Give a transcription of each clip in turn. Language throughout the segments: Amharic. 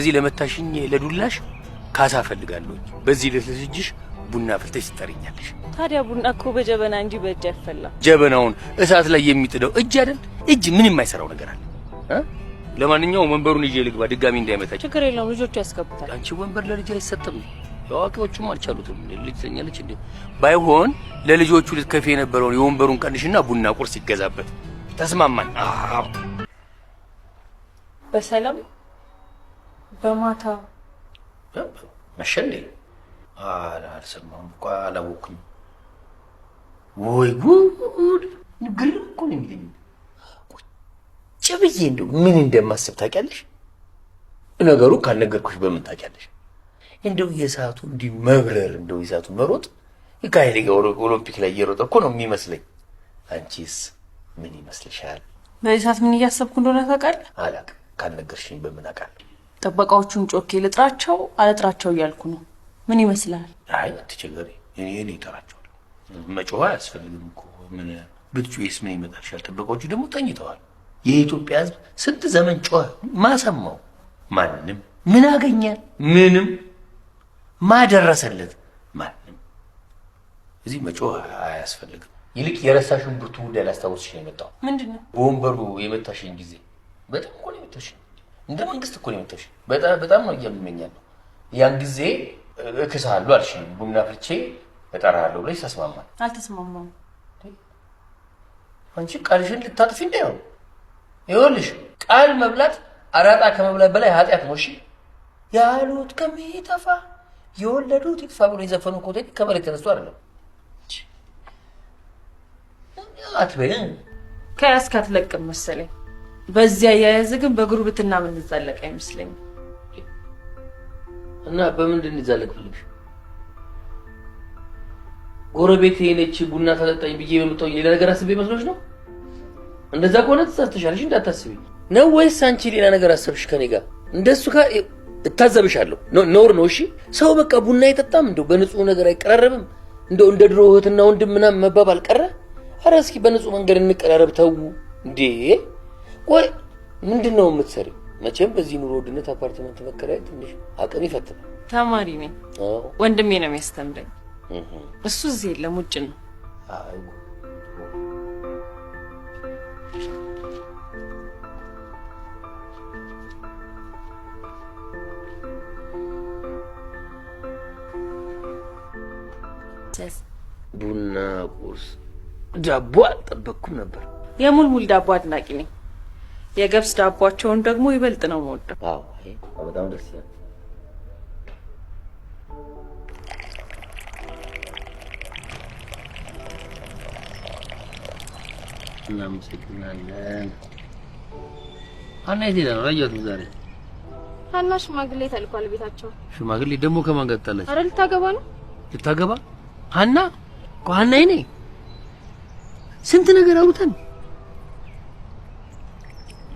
እዚህ ለመታሽኝ ለዱላሽ ካሳ ፈልጋለሁ። በዚህ ለልጅሽ ቡና ፍልተሽ ትጠሪኛለሽ። ታዲያ ቡና እኮ በጀበና እንጂ በእጅ አይፈላም። ጀበናውን እሳት ላይ የሚጥደው እጅ አይደል? እጅ ምን የማይሰራው ነገር አለ? ለማንኛውም ወንበሩን ይዤ ልግባ፣ ድጋሚ እንዳይመታኝ። ችግር የለውም፣ ልጆቹ ያስገቡታል። አንቺ ወንበር ለልጅ አይሰጥም። አዋቂዎቹም አልቻሉትም። ልጅ ተኛለች እንዴ? ባይሆን ለልጆቹ ልትከፊ የነበረውን የወንበሩን ቀንሽና ቡና ቁርስ ይገዛበት። ተስማማን? በሰላም በማታ መሸንዴ አልሰማሁም እኮ አላወኩም። ወይ ጉድ! ግርም እኮ ነው የሚለኝ። ቁጭ ብዬ እንደው ምን እንደማስብ ታውቂያለሽ? ነገሩ ካልነገርኩሽ በምን ታውቂያለሽ? እንደው የሰዓቱ እንዲህ መብረር እንደው የሰዓቱ መሮጥ ከኃይሌ ጋር ኦሎምፒክ ላይ እየሮጠ እኮ ነው የሚመስለኝ። አንቺስ ምን ይመስልሻል? በዚህ ሰዓት ምን እያሰብኩ እንደሆነ ታውቃለህ? አላውቅም። ካልነገርሽኝ በምን አውቃለሁ? ጥበቃዎቹን ጮኬ ልጥራቸው አልጥራቸው እያልኩ ነው። ምን ይመስላል? አይ አትቸገሪ፣ እኔ እጠራቸዋለሁ። መጮህ አያስፈልግም እኮ ምን ብትጮይስ ምን ይመጣልሻል? ጥበቃዎቹ ደግሞ ተኝተዋል። የኢትዮጵያ ሕዝብ ስንት ዘመን ጮኸ፣ ማሰማው ማንም ምን አገኘ? ምንም ማደረሰለት ማንም። እዚህ መጮህ አያስፈልግም። ይልቅ የረሳሽውን ብርቱ ጉዳይ ላስታውስሽ ነው የመጣው። ምንድነው? በወንበሩ የመታሽኝ ጊዜ በጣም እኮ ነው የመታሽኝ። እንደ መንግስት እኮ ነው የመታሽኝ። በጣም ነው እያመመኛለሁ። ያን ጊዜ እክስሃለሁ አልሽኝ። ቡና ፍልቼ እጠራሃለሁ ብለሽ ተስማማን። አልተስማማም። አንቺ ቃልሽን ልታጥፊ እንዳይሆን ይኸውልሽ፣ ቃል መብላት አራጣ ከመብላት በላይ ኃጢአት ነው። እሺ ያሉት ከሚጠፋ የወለዱት ይጥፋ ብሎ የዘፈኑ እኮ ከመሬት ተነስቶ አይደለም። አትበይ ከያዝክ አትለቅም መሰለኝ። በዚያ ያያዝ ግን በጉርብትና ምን እንዛለቅ አይመስለኝም። እና በምንድን እንዛለቅ ፈልግሽ? ጎረቤቴ ነች ቡና ታጠጣኝ ብዬ በመጣው ሌላ ነገር አስቤ መስሎሽ ነው? እንደዛ ከሆነ ተሳስተሻልሽ፣ እንዳታስቢ ነው። ወይስ አንቺ ሌላ ነገር አሰብሽ ከኔ ጋር? እንደሱ እታዘብሻለሁ። ነውር ነው። እሺ ሰው በቃ ቡና አይጠጣም፣ እንደው በንጹህ ነገር አይቀራረብም። እንደው እንደ ድሮ እህትና ወንድም ምናምን መባባል ቀረ። ኧረ እስኪ በንጹህ መንገድ እንቀራረብ። ተው እንዴ! ቆይ ምንድን ነው የምትሰሪው? መቼም በዚህ ኑሮ ውድነት አፓርትመንት መከራየት ትንሽ አቅም ይፈትናል። ተማሪ ነኝ። ወንድሜ ነው የሚያስተምረኝ። እሱ እዚህ የለም፣ ውጭ ነው። ቡና ቁርስ ዳቦ አልጠበቅኩም ነበር። የሙልሙል ዳቦ አድናቂ ነኝ። የገብስ ዳቦአቸውን ደግሞ ይበልጥ ነው የምወደው። አዎ በጣም ደስ ይላል። እናመሰግናለን። ሀና የት ሄዳ ነው? አየኋትም ዛሬ። ሀና ሽማግሌ ተልኳል ቤታቸው። ሽማግሌ ደግሞ ከማን ጋር ተጣላች? ኧረ ልታገባ ነው። ልታገባ? ሀና እኮ ሀና ይኔ ስንት ነገር አውርተን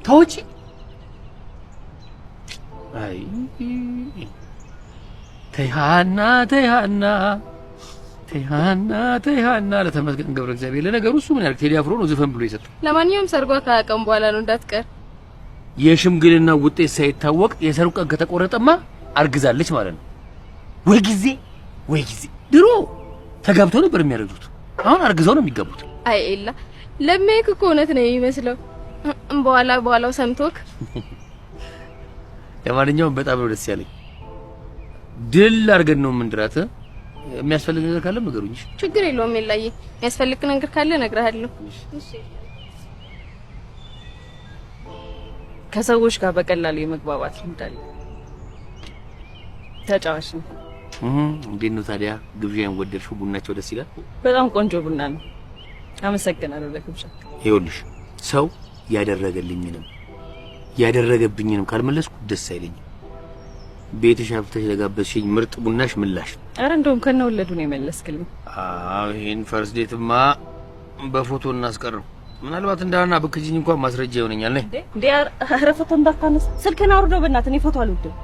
ታውጪ። አይ ተይ ሀና ተይ ሀና ተይ ሀና ተይ ሀና ለተመስገን ገብረ እግዚአብሔር። ለነገሩ እሱ ምን ያርግ? ቴዲ አፍሮ ነው ዘፈን ብሎ የሰጠው። ለማንኛውም ሰርጓ ከቀን በኋላ ነው እንዳትቀር። የሽምግልና ውጤት ሳይታወቅ የሰርጉ ቀን ከተቆረጠማ አርግዛለች ማለት ነው። ወይ ጊዜ ወይ ጊዜ። ድሮ ተጋብተው ነበር የሚያረግዙት፣ አሁን አርግዘው ነው የሚጋቡት። አይ ኤላ ለሜክ እኮ እውነት ነው የሚመስለው። በኋላው ሰምቶክ። ለማንኛውም በጣም ነው ደስ ያለኝ። ድል አድርገን ነው የምንድራት። የሚያስፈልግ ነገር ካለ ንገሩኝ። ችግር የለውም ኤላዬ፣ የሚያስፈልግ ነገር ካለ እነግርሃለሁ። እሺ። ከሰዎች ጋር በቀላሉ የመግባባት ልምዳለ። ተጫዋች ነው። እንዴት ነው ታዲያ ግብዣን ወደድሽው? ቡናቸው ደስ ይላል። በጣም ቆንጆ ቡና ነው። አመሰግናለሁ ለግብዣ። ይኸውልሽ ሰው ያደረገብኝንም ካልመለስኩ ደስ አይለኝም። ቤትሽ አፍተሽ ለጋበዝሽኝ ምርጥ ቡናሽ ምላሽ። አረ እንደውም ከነወለዱ ነው የመለስክልኝ። ይሄን ፈርስ ዴትማ በፎቶ እናስቀረው። ምናልባት እንዳና በክጂኝ እንኳን ማስረጃ ይሆነኛል። እንዴ አረ ፎቶ እንዳታነሳ፣ ስልክህን አውርደው በእናትህ። እኔ ፎቶ አልወድም።